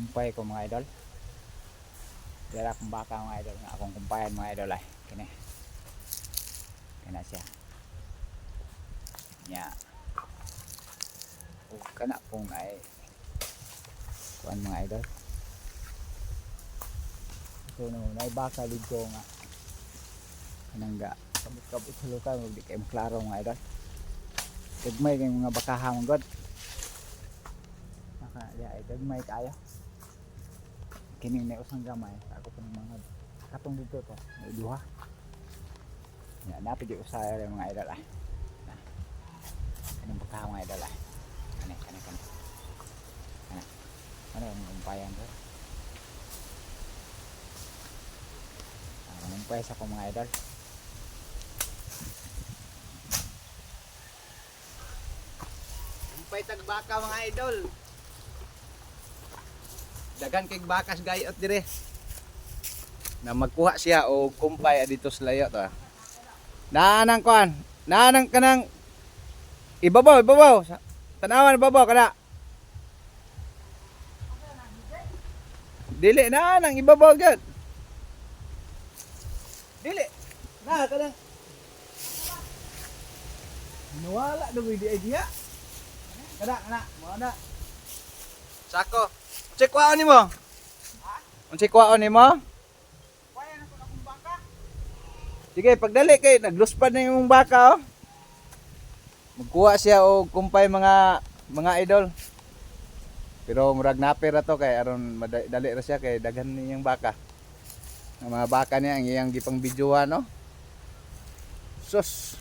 kumpay ko mga idol. Dira akong baka mga idol nga akong kumpayan mga idol ay. Kini. Kana siya. Nya. O kana pong ay kuan mga idol. So no, nay baka dito nga. Kanangga kabut-kabut sa lukan ug di kay maklaro mga idol. Dagmay kay mga bakaha mga god. Maka ya ay dagmay kayo. Kining na usang gamay ako pang mga katong dito to may duha ya napid yung usaya rin mga idol ay kanang baka mga idol ay ano yung umpayan ko umpay sa ko mga idol Umpay tagbaka mga idol. Dagan kay bakas gayot dire. Na magkuha siya o kumpay dito sa layo to. Naanang kuan, naanang kanang ibabaw. Tanawan ibabaw kana. Dili naanang ibabaw gud. Dili. Na kanang Nuwala na di idea. Kana, mo na. Sako. Unsay kwaon nimo? Ha? Unsay kwaon nimo? Kuya na ko akong baka. Sige, pagdali kay nagluspad na yung baka oh. Magkuha siya og kumpay mga idol. Pero murag napira to kay aron madali ra siya kay daghan niyang baka. Ang mga baka niya ang iyang gipang bidyuhan no. Sus.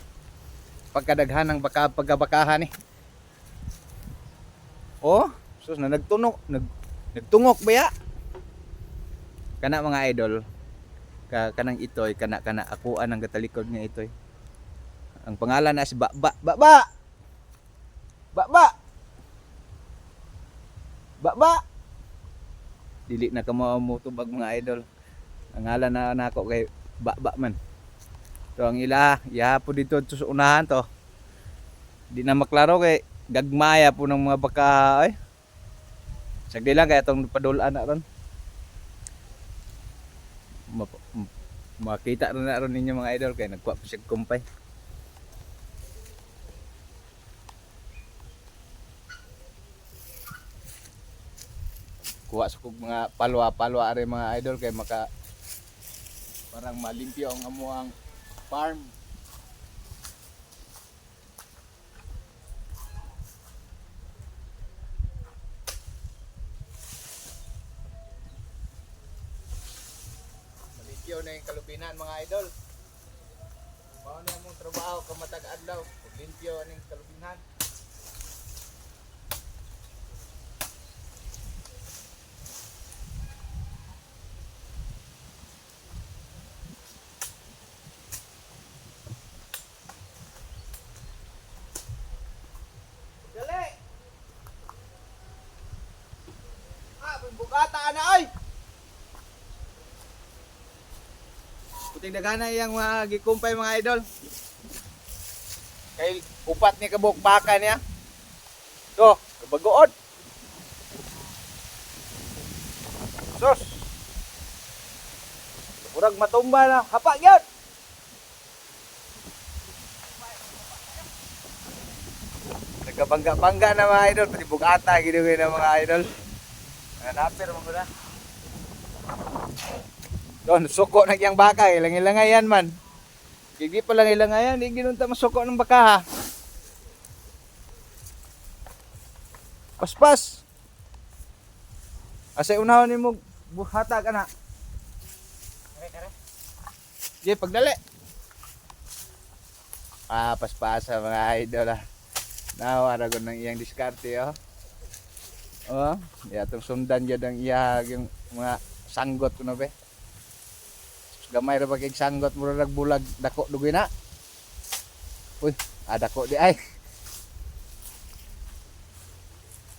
Pagkadaghan ng pagkabakahan ni. Oh, sus na nagtungok ba ya? Kana mga idol, kanang itoy, kana akuan ang gatalikod niya itoy. Ang pangalan na si Baba. Dili na kamo mutubag mga idol. Ang ngalan na nako kay Baba man. So ang iha po dito sa unahan to. Di na maklaro kay gagmaya po ng mga baka ay. Sagdi lang kaya itong padulaan na ron. Makita na ron ninyo mga idol kaya nagkuha po siya kumpay. Kuha sa kong mga palwa ari mga idol kaya parang malimpyo ang amuang farm. Malimpyo na yung kalubinan mga idol. Mao na mong trabaho kamatag adlaw, limpyo ning kalubinan. Bugata na ay. Puting dagana iyang mga gikumpay mga idol. Kay upat ni kabuk baka niya. Do, kabagood. Sus. Murag matumba na. Hapa gyud. Nagkabangga-bangga na mga idol, pati bugata gid na mga idol. Napir mo na. Don, suko na yang baka, ilang-ilangayan man. Hindi pa lang ilangayan, hindi ginunta masuko ng baka ha. Paspas. Asay unahon ni mo buhata ka na. Kare. Di pagdali. Paspas sa mga idol ha. Nawara ko ng iyang diskarte oh. Oh, ya tong sundan jud ang iya yung mga sanggot kuno be. Gamay ra ba kay sanggot mura nagbulag dako dugoy na. Uy, dako di ay.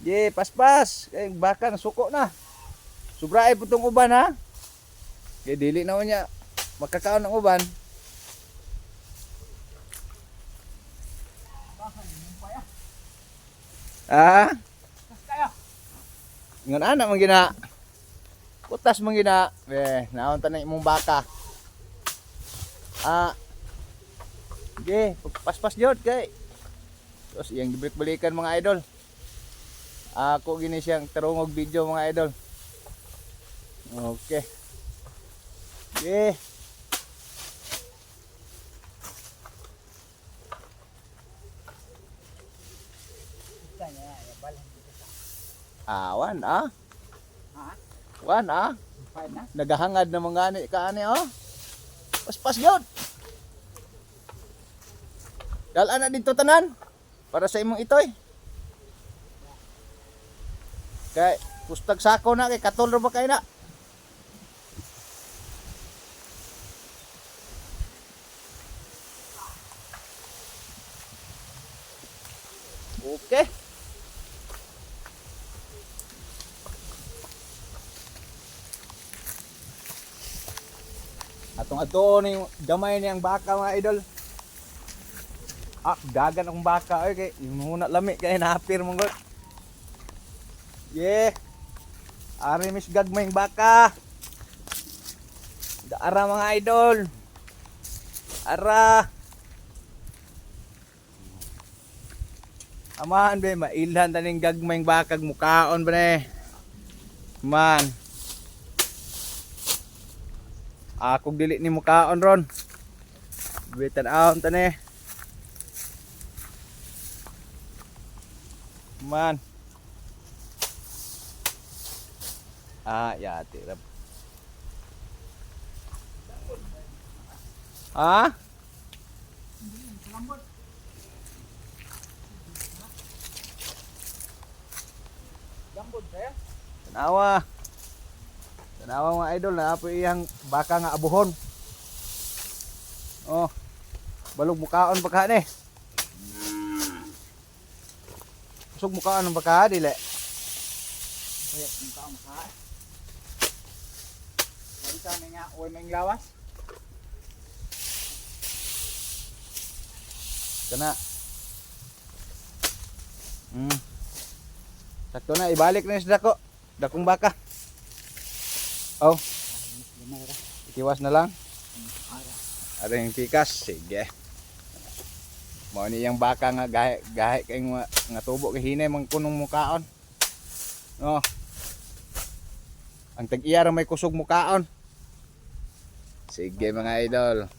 Ye, paspas, kay baka na suko na. Sobra ay putong uban ha. Kay dili na unya makakaon ng uban. Ah? Ngon ana man gina. Kutas mong gina. Naon ta na imong baka. Sige, paspas jud kay. Tapos iyang gibalik-balikan mga idol. Ako gini siyang tarungog video mga idol. Okay. Sige. Wan Ha? Wan Fine na? nagahangad na mga ani kaani Paspas yun. Dalan na dito tanan para sa imong itoy. Kay pustag sako na kay katol ra ba kay na. Okay. Atong ato ni gamay niyang baka mga idol. Dagan akong baka oy kay yung muna lami kay napir mong god. Yeah. Ari mis gagmayng baka. Daara mga idol. Ara. Aman be mailhan taning gagmayng bakag mukaon ba ne. Man. Akong dili ni mukaon ron. Bitan aon tani. Man. Yati rap. Gambod saya? Tanawa. Tanawa mga idol na apo iyang baka nga abuhon. Balog mukaon pa ka ni. Usog mukaon ng baka dili. Kaya kung ka maka. Wala sa nga, uy may lawas. Kana. Sakto na ibalik na sa dako. Dakong baka. Ikiwas na lang. Ada yang pikas, sige. Mao ni yang baka nga gahe kay nga tubo kay hinay man kunong mukaon. Ang tag-iya ra may kusog mukaon. Sige mga idol.